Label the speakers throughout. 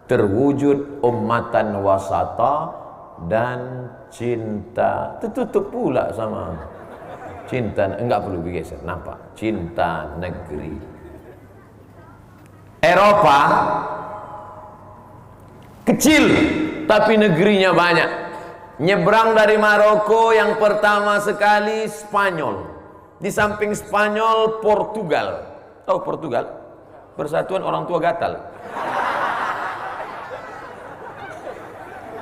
Speaker 1: terwujud ummatan wasata dan cinta. Tertutup pula sama cinta, enggak perlu digeser, nampak? Cinta negeri. Eropa kecil tapi negerinya banyak. Nyebrang dari Maroko yang pertama sekali Spanyol. Di samping Spanyol, Portugal. Tahu Portugal? Persatuan orang tua gatal.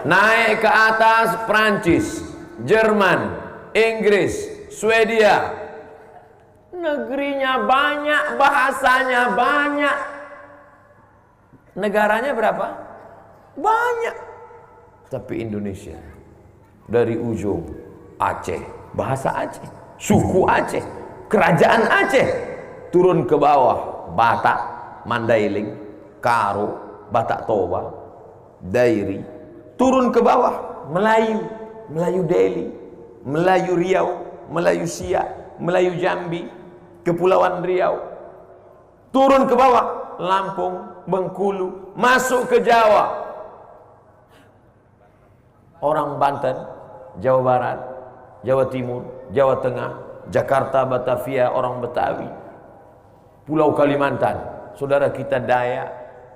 Speaker 1: Naik ke atas Prancis, Jerman, Inggris, Swedia. Negerinya banyak, bahasanya banyak. Negaranya berapa? Banyak. Tapi Indonesia, dari ujung Aceh, bahasa Aceh, suku Aceh, kerajaan Aceh, turun ke bawah Batak, Mandailing, Karo, Batak Toba, Dairi, turun ke bawah Melayu, Melayu Delhi, Melayu Riau, Melayu Siak, Melayu Jambi, Kepulauan Riau, turun ke bawah Lampung, Bengkulu, masuk ke Jawa, orang Banten, Jawa Barat, Jawa Timur, Jawa Tengah, Jakarta, Batavia, orang Betawi, Pulau Kalimantan, saudara kita Dayak,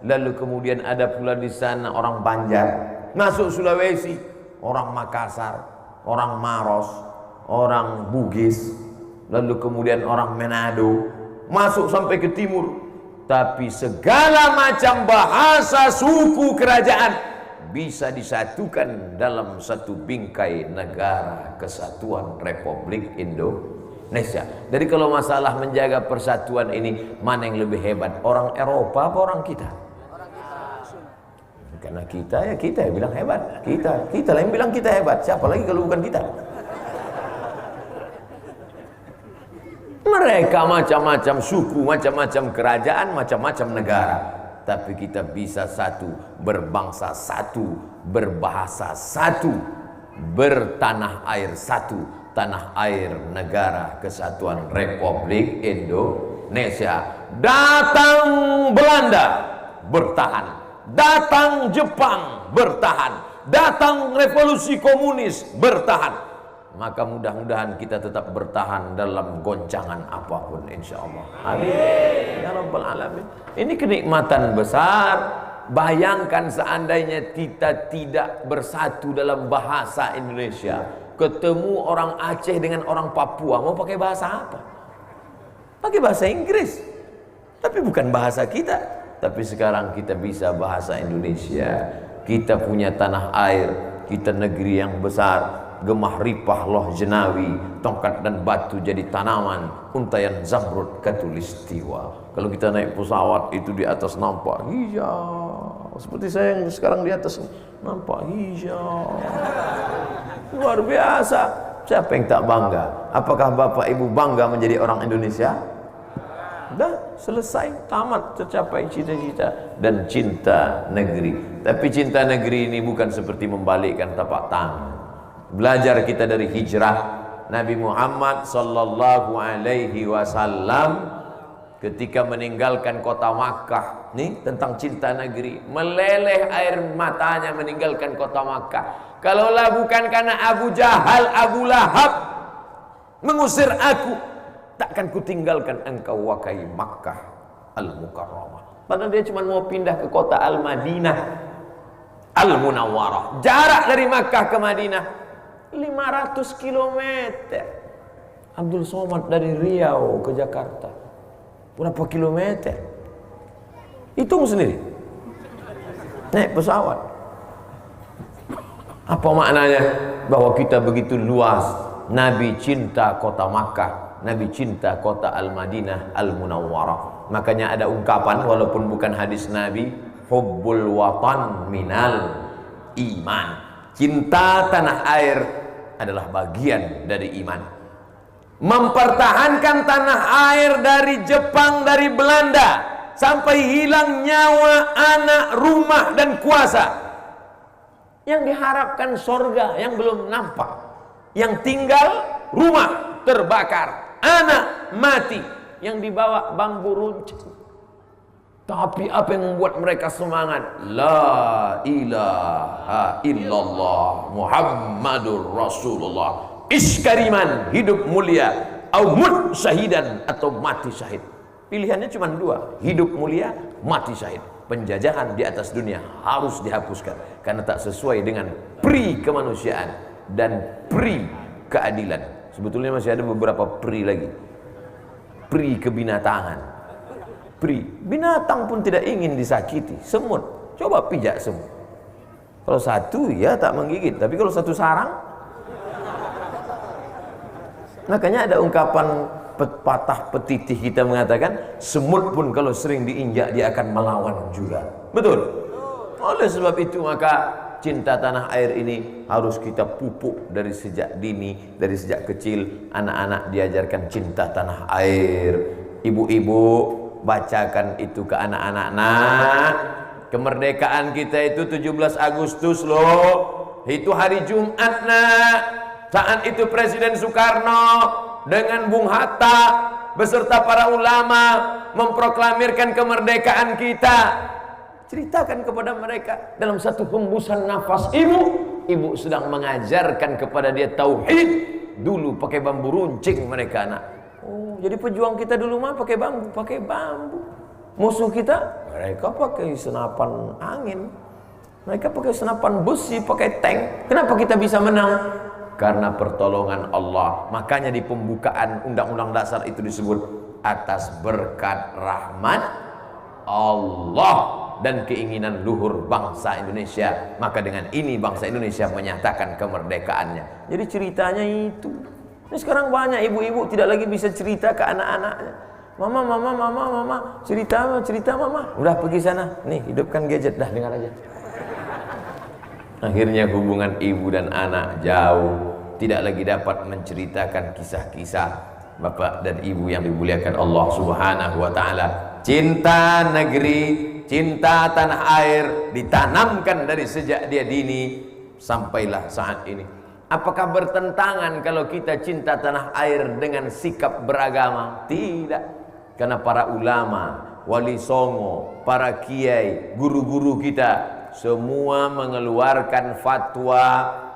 Speaker 1: lalu kemudian ada pula di sana orang Banjar, masuk Sulawesi, orang Makassar, orang Maros, orang Bugis, lalu kemudian orang Manado, masuk sampai ke timur. Tapi segala macam bahasa, suku, kerajaan bisa disatukan dalam satu bingkai negara kesatuan Republik Indonesia. Jadi kalau masalah menjaga persatuan ini, mana yang lebih hebat? Orang Eropa apa orang kita? Karena kita ya kita yang bilang hebat. Kita lah yang bilang kita hebat. Siapa lagi kalau bukan kita? Mereka macam-macam suku, macam-macam kerajaan, macam-macam negara. Tapi kita bisa satu, berbangsa satu, berbahasa satu, bertanah air satu, tanah air negara kesatuan Republik Indonesia. Datang Belanda, bertahan. Datang Jepang, bertahan. Datang revolusi komunis, bertahan. Maka mudah-mudahan kita tetap bertahan dalam goncangan apapun, insya Allah. Amin ya rabbal alamin. Ini kenikmatan besar. Bayangkan seandainya kita tidak bersatu dalam bahasa Indonesia, ketemu orang Aceh dengan orang Papua, mau pakai bahasa apa? Pakai bahasa Inggris, tapi bukan bahasa kita. Tapi sekarang kita bisa bahasa Indonesia. Kita punya tanah air, kita negeri yang besar. Gemah ripah loh jenawi, tongkat dan batu jadi tanaman, untayan zamrud katulistiwa. Kalau kita naik pesawat itu di atas nampak hijau, seperti saya yang sekarang di atas nampak hijau, luar biasa. Siapa yang tak bangga? Apakah bapak ibu bangga menjadi orang Indonesia? Dah selesai, tamat, tercapai cita-cita dan cinta negeri. Tapi cinta negeri ini bukan seperti membalikkan tapak tangan. Belajar kita dari hijrah Nabi Muhammad sallallahu alaihi wasallam ketika meninggalkan kota Makkah. Nih tentang cinta negeri, meleleh air matanya meninggalkan kota Makkah. Kalaulah bukan karena Abu Jahal, Abu Lahab mengusir aku, takkan kutinggalkan engkau wakai Makkah Al-Mukarramah. Padahal dia cuma mau pindah ke kota Al-Madinah Al-Munawwarah. Jarak dari Makkah ke Madinah 500 km. Abdul Somad dari Riau ke Jakarta berapa kilometer? Hitung sendiri. Naik pesawat. Apa maknanya? Bahwa kita begitu luas. Nabi cinta kota Makkah, Nabi cinta kota Al-Madinah Al-Munawwarah. Makanya ada ungkapan walaupun bukan hadis Nabi, hubbul watan minal iman. Cinta tanah air adalah bagian dari iman. Mempertahankan tanah air dari Jepang, dari Belanda, sampai hilang nyawa, anak, rumah dan kuasa. Yang diharapkan sorga yang belum nampak. Yang tinggal rumah terbakar, anak mati, yang dibawa bambu runcing. Tapi apa yang membuat mereka semangat? La ilaha illallah Muhammadur Rasulullah. Iskariman, hidup mulia, au mut syahidan, atau mati syahid. Pilihannya cuma dua, hidup mulia, mati syahid. Penjajahan di atas dunia harus dihapuskan karena tak sesuai dengan pri kemanusiaan dan pri keadilan. Sebetulnya masih ada beberapa pri lagi. Pri kebinatangan. Pri, binatang pun tidak ingin disakiti. Semut, coba pijak semut. Kalau satu ya tak menggigit, tapi kalau satu sarang. Makanya ada ungkapan patah petitih kita mengatakan, semut pun kalau sering diinjak dia akan melawan juga. Betul? Oleh sebab itu maka cinta tanah air ini harus kita pupuk dari sejak dini, dari sejak kecil. Anak-anak diajarkan cinta tanah air. Ibu-ibu bacakan itu ke anak-anak. Nah, kemerdekaan kita itu 17 Agustus loh. Itu hari Jumat, nak. Saat itu Presiden Soekarno dengan Bung Hatta beserta para ulama memproklamirkan kemerdekaan kita. Ceritakan kepada mereka dalam satu hembusan nafas ibu sedang mengajarkan kepada dia tauhid. Dulu pakai bambu runcing mereka, anak. Oh, jadi pejuang kita dulu mah pakai bambu. Musuh kita, mereka pakai senapan angin. Mereka pakai senapan besi, pakai tank. Kenapa kita bisa menang? Karena pertolongan Allah. Makanya di pembukaan Undang-Undang Dasar itu disebut atas berkat rahmat Allah dan keinginan luhur bangsa Indonesia. Maka dengan ini bangsa Indonesia menyatakan kemerdekaannya. Jadi ceritanya itu. Ini sekarang banyak ibu-ibu tidak lagi bisa cerita ke anak-anaknya. Mama, cerita mama. Udah pergi sana. Nih, hidupkan gadget dah, dengar aja. Akhirnya hubungan ibu dan anak jauh. Tidak lagi dapat menceritakan kisah-kisah bapak dan ibu yang dimuliakan Allah Subhanahu wa taala. Cinta negeri, cinta tanah air ditanamkan dari sejak dia dini sampailah saat ini. Apakah bertentangan kalau kita cinta tanah air dengan sikap beragama? Tidak. Karena para ulama, wali songo, para kiai, guru-guru kita semua mengeluarkan fatwa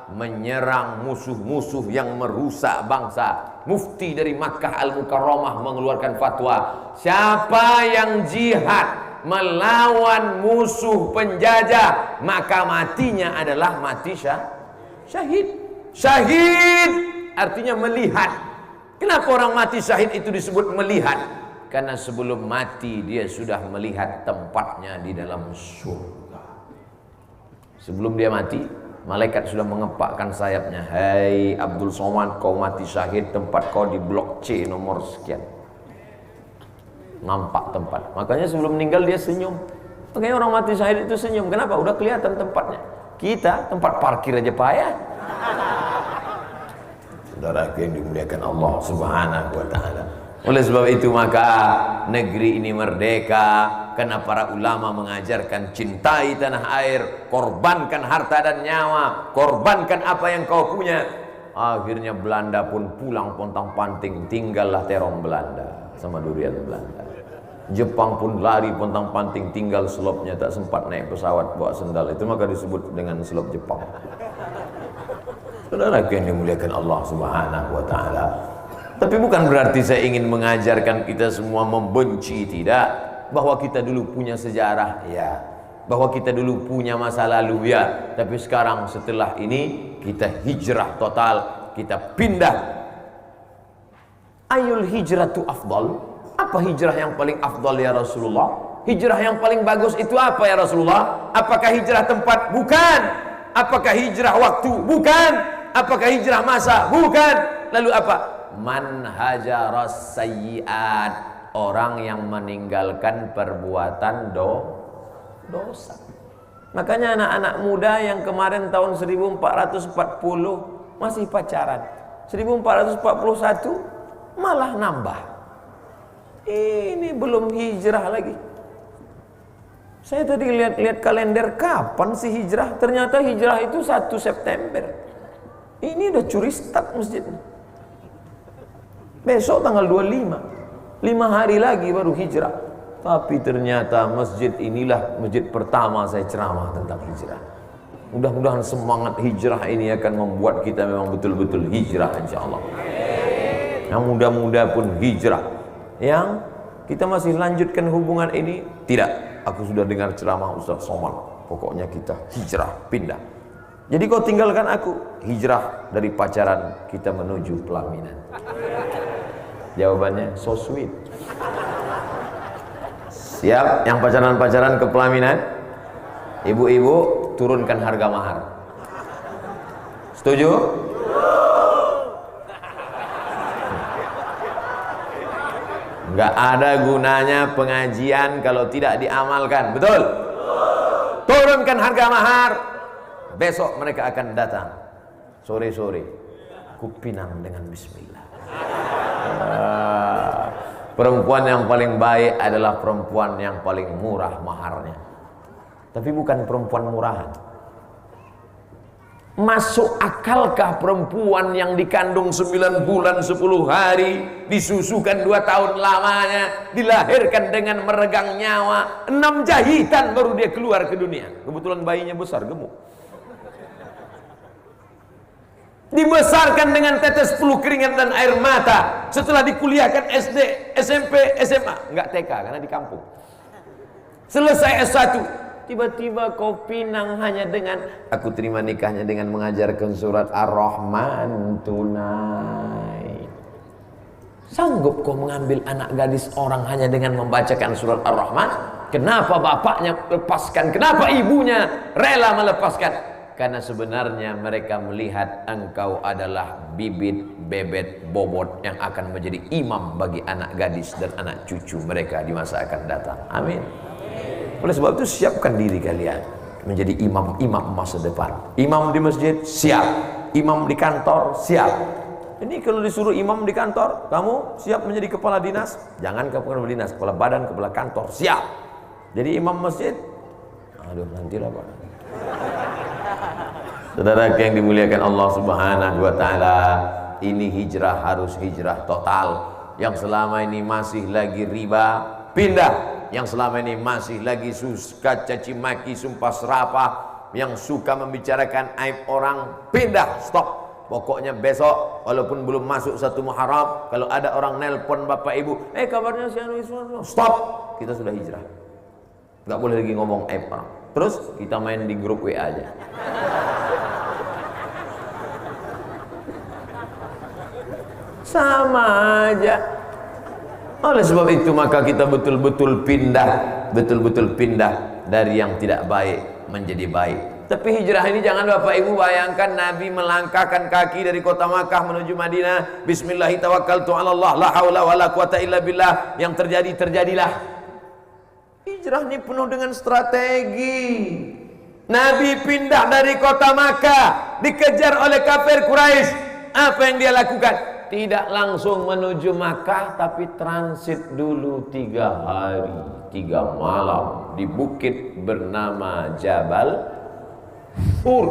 Speaker 1: menyerang musuh-musuh yang merusak bangsa. Mufti dari Makkah Al-Mukarramah mengeluarkan fatwa, siapa yang jihad melawan musuh penjajah maka matinya adalah mati syahid. Syahid artinya melihat. Kenapa orang mati syahid itu disebut melihat? Karena sebelum mati dia sudah melihat tempatnya di dalam surga. Sebelum dia mati, malaikat sudah mengepakkan sayapnya. Hai Abdul Somad, kau mati syahid, tempat kau di blok C nomor sekian. Nampak tempat. Makanya sebelum meninggal dia senyum. Makanya orang mati syahid itu senyum. Kenapa? Udah kelihatan tempatnya. Kita tempat parkir aja payah. Saudara yang dimuliakan Allah Subhanahu wa taala. Oleh sebab itu maka negeri ini merdeka karena para ulama mengajarkan cintai tanah air, korbankan harta dan nyawa, korbankan apa yang kau punya. Akhirnya Belanda pun pulang pontang-panting, tinggallah terong Belanda sama durian Belanda. Jepang pun lari pontang-panting, tinggal selopnya, tak sempat naik pesawat bawa sendal. Itu maka disebut dengan selop Jepang. Saudara yang dimuliakan Allah Subhanahu wa taala. Tapi bukan berarti saya ingin mengajarkan kita semua membenci, tidak. Bahwa kita dulu punya sejarah, ya. Bahwa kita dulu punya masa lalu, ya. Tapi sekarang setelah ini kita hijrah total, kita pindah. Ayul hijratu afdal? Apa hijrah yang paling afdal ya Rasulullah? Hijrah yang paling bagus itu apa ya Rasulullah? Apakah hijrah tempat? Bukan. Apakah hijrah waktu? Bukan. Apakah hijrah masa? Bukan. Lalu apa? Man hajaras sayyi'at, orang yang meninggalkan perbuatan dosa. Makanya anak-anak muda yang kemarin tahun 1440 masih pacaran, 1441 malah nambah. Ini belum hijrah lagi. Saya tadi lihat kalender, kapan sih hijrah? Ternyata hijrah itu 1 September. Ini udah curi start masjid. Besok tanggal 25, 5 hari lagi baru hijrah. Tapi ternyata masjid inilah masjid pertama saya ceramah tentang hijrah. Mudah-mudahan semangat hijrah ini akan membuat kita memang betul-betul hijrah insyaallah. Yang muda-muda pun hijrah. Yang kita masih lanjutkan hubungan ini, tidak. Aku sudah dengar ceramah Ustaz Somad. Pokoknya kita hijrah, pindah. Jadi kau tinggalkan aku, hijrah dari pacaran kita menuju pelaminan. Jawabannya so sweet. Siap yang pacaran-pacaran ke pelaminan? Ibu-ibu turunkan harga mahar. Setuju? Enggak ada gunanya pengajian kalau tidak diamalkan. Betul? Turunkan harga mahar. Besok mereka akan datang sore-sore. Kupinang dengan bismillah. Perempuan yang paling baik adalah perempuan yang paling murah maharnya. Tapi bukan perempuan murahan. Masuk akalkah perempuan yang dikandung 9 bulan 10 hari, disusukan 2 tahun lamanya, dilahirkan dengan meregang nyawa, 6 jahitan baru dia keluar ke dunia. Kebetulan bayinya besar, gemuk. Dibesarkan dengan tetes peluh keringat dan air mata. Setelah dikuliahkan SD, SMP, SMA, enggak TK karena di kampung. Selesai S1, tiba-tiba kau pinang hanya dengan aku terima nikahnya dengan mengajarkan surat Ar-Rahman tunai. Sanggup kau mengambil anak gadis orang hanya dengan membacakan surat Ar-Rahman? Kenapa bapaknya lepaskan? Kenapa ibunya rela melepaskan? Karena sebenarnya mereka melihat engkau adalah bibit, bebet, bobot yang akan menjadi imam bagi anak gadis dan anak cucu mereka di masa akan datang. Amin. Oleh sebab itu siapkan diri kalian menjadi imam-imam masa depan. Imam di masjid, siap. Imam di kantor, siap. Ini kalau disuruh imam di kantor, kamu siap menjadi kepala dinas? Jangan kepala dinas, kepala badan, kepala kantor, siap. Jadi imam masjid, aduh nantilah Pak. Saudara yang dimuliakan Allah Subhanahu wa taala, ini hijrah harus hijrah total. Yang selama ini masih lagi riba, pindah. Yang selama ini masih lagi suka caci maki, sumpah serapah, yang suka membicarakan aib orang, pindah, stop. Pokoknya besok walaupun belum masuk 1 Muharram, kalau ada orang nelpon bapak ibu, kabarnya si anu, stop. Kita sudah hijrah. Enggak boleh lagi ngomong aib orang. Terus kita main di grup WA aja. Sama aja. Oleh sebab itu maka kita betul-betul pindah dari yang tidak baik menjadi baik. Tapi hijrah ini jangan Bapak Ibu bayangkan Nabi melangkahkan kaki dari kota Makkah menuju Madinah, bismillahi tawakkaltu 'ala Allah, la haula wala quwata illa billah. Yang terjadi terjadilah. Hijrah ini penuh dengan strategi. Nabi pindah dari kota Makkah, dikejar oleh kafir Quraisy. Apa yang dia lakukan? Tidak langsung menuju Makkah, tapi transit dulu 3 hari 3 malam di bukit bernama Jabal Thur.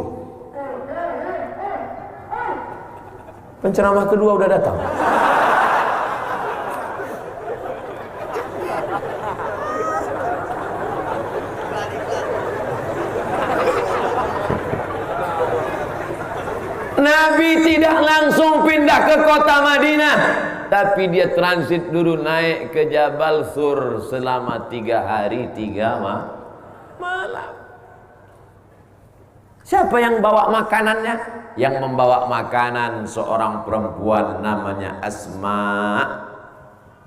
Speaker 1: Penceramah kedua udah datang. Nabi tidak langsung pindah ke kota Madinah, tapi dia transit dulu naik ke Jabal Thur selama 3 hari 3 malam. Siapa yang bawa makanannya? Yang membawa makanan seorang perempuan namanya Asma.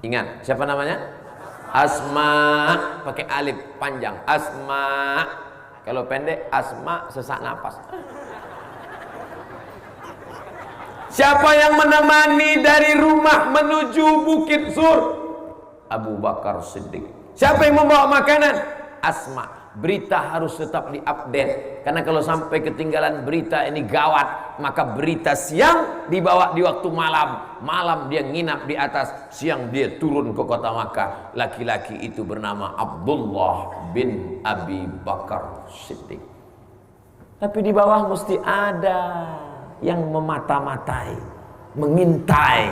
Speaker 1: Ingat, siapa namanya? Asma, pakai alif panjang. Asma. Kalau pendek Asma, sesak napas. Siapa yang menemani dari rumah menuju Bukit Sur? Abu Bakar Siddiq. Siapa yang membawa makanan? Asma. Berita harus tetap diupdate, karena kalau sampai ketinggalan berita ini gawat. Maka berita siang dibawa di waktu malam. Malam dia nginap di atas, siang dia turun ke kota Makkah. Laki-laki itu bernama Abdullah bin Abi Bakar Siddiq. Tapi di bawah mesti ada yang memata-matai, mengintai.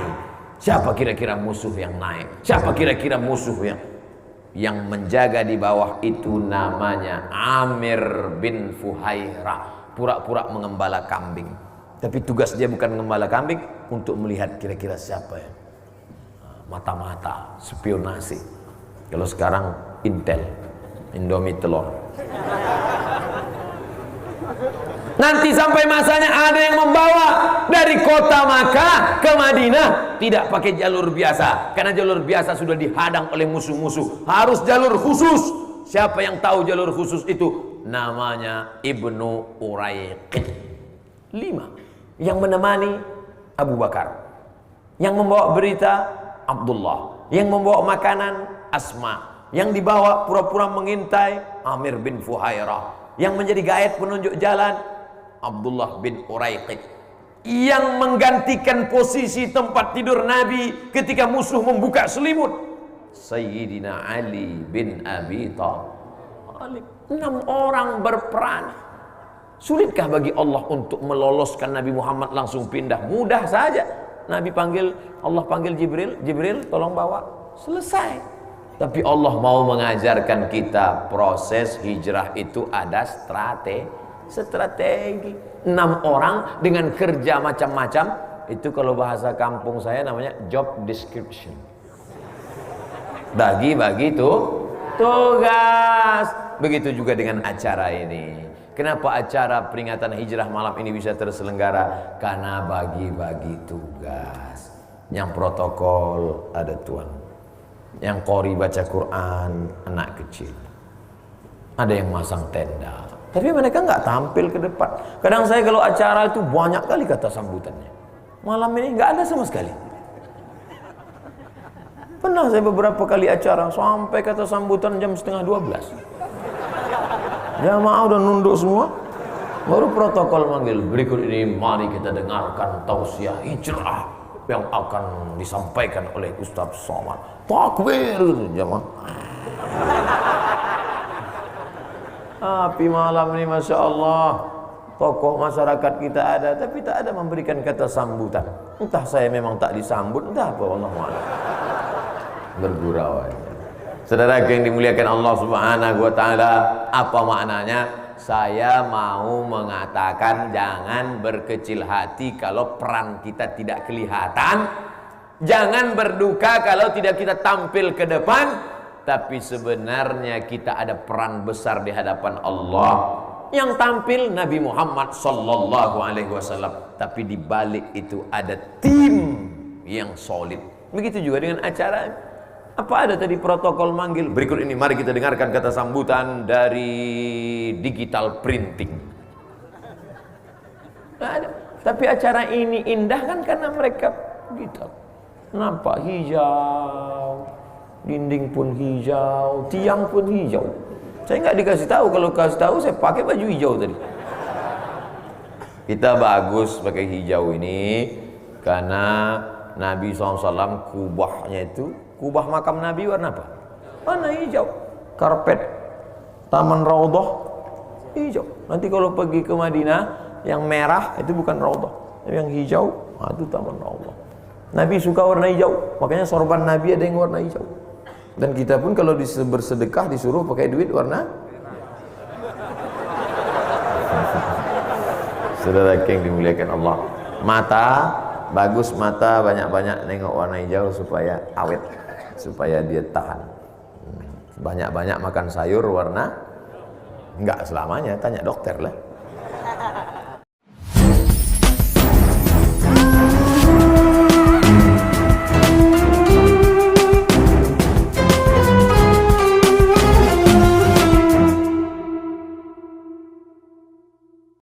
Speaker 1: Siapa kira-kira musuh yang naik? Siapa kira-kira musuh yang... Yang menjaga di bawah itu namanya Amir bin Fuhairah, pura-pura mengembala kambing. Tapi tugas dia bukan mengembala kambing, untuk melihat kira-kira siapa ya. Mata-mata, spionasi. Kalau sekarang Intel, Indomie telur. Nanti sampai masanya ada yang membawa dari kota Makkah ke Madinah, tidak pakai jalur biasa, karena jalur biasa sudah dihadang oleh musuh-musuh. Harus jalur khusus. Siapa yang tahu jalur khusus itu? Namanya Ibnu Uraiqid. 5 yang menemani Abu Bakar, yang membawa berita Abdullah, yang membawa makanan Asma, yang dibawa pura-pura mengintai Amir bin Fuhairah, yang menjadi gaib penunjuk jalan Abdullah bin Uraiqid, yang menggantikan posisi tempat tidur Nabi ketika musuh membuka selimut Sayyidina Ali bin Abi Thalib. 6 orang berperan. Sulitkah bagi Allah untuk meloloskan Nabi Muhammad langsung pindah? Mudah saja. Nabi panggil, Allah panggil Jibril, Jibril tolong bawa, selesai. Tapi Allah mau mengajarkan kita proses hijrah itu ada strategi. 6 orang dengan kerja macam-macam, itu kalau bahasa kampung saya namanya job description. Bagi-bagi tugas. Begitu juga dengan acara ini. Kenapa acara peringatan hijrah malam ini bisa terselenggara? Karena bagi-bagi tugas. Yang protokol ada tuan, yang qori baca Quran anak kecil, ada yang masang tenda, tapi mereka nggak tampil ke depan. Kadang saya kalau acara itu banyak kali kata sambutannya, malam ini nggak ada sama sekali. Pernah saya beberapa kali acara sampai kata sambutan jam 11:30. Jamaah udah nunduk semua, baru protokol manggil, berikut ini mari kita dengarkan tausiah hijrah yang akan disampaikan oleh Ustaz Somad. Takbir jamaah. Tapi malam ini Masya Allah, tokoh masyarakat kita ada, tapi tak ada memberikan kata sambutan. Entah saya memang tak disambut, entah apa, Allah SWT. Bergurau aja. Saudara yang dimuliakan Allah Subhanahu wa Ta'ala, apa maknanya? Saya mau mengatakan jangan berkecil hati kalau peran kita tidak kelihatan. Jangan berduka kalau tidak kita tampil ke depan. Tapi sebenarnya kita ada peran besar di hadapan Allah. Yang tampil Nabi Muhammad sallallahu alaihi wasallam, tapi di balik itu ada tim yang solid. Begitu juga dengan acara. Apa ada tadi protokol manggil? Berikut ini mari kita dengarkan kata sambutan dari digital printing. Nggak ada. Tapi acara ini indah kan karena mereka digital. Nampak hijau, dinding pun hijau, tiang pun hijau. Saya nggak dikasih tahu, kalau kasih tahu saya pakai baju hijau tadi. Kita bagus pakai hijau ini karena Nabi SAW kubahnya itu, kubah makam Nabi warna apa? Warna hijau. Karpet Taman Raudhah hijau. Nanti kalau pergi ke Madinah yang merah itu bukan Raudhah, yang hijau itu Taman Raudhah. Nabi suka warna hijau, makanya sorban Nabi ada yang warna hijau. Dan kita pun kalau bersedekah disuruh pakai duit warna. Saudara yang dimuliakan Allah, mata bagus, mata banyak-banyak nengok warna hijau supaya awet, supaya dia tahan. Banyak-banyak makan sayur warna, enggak selamanya, tanya dokter lah.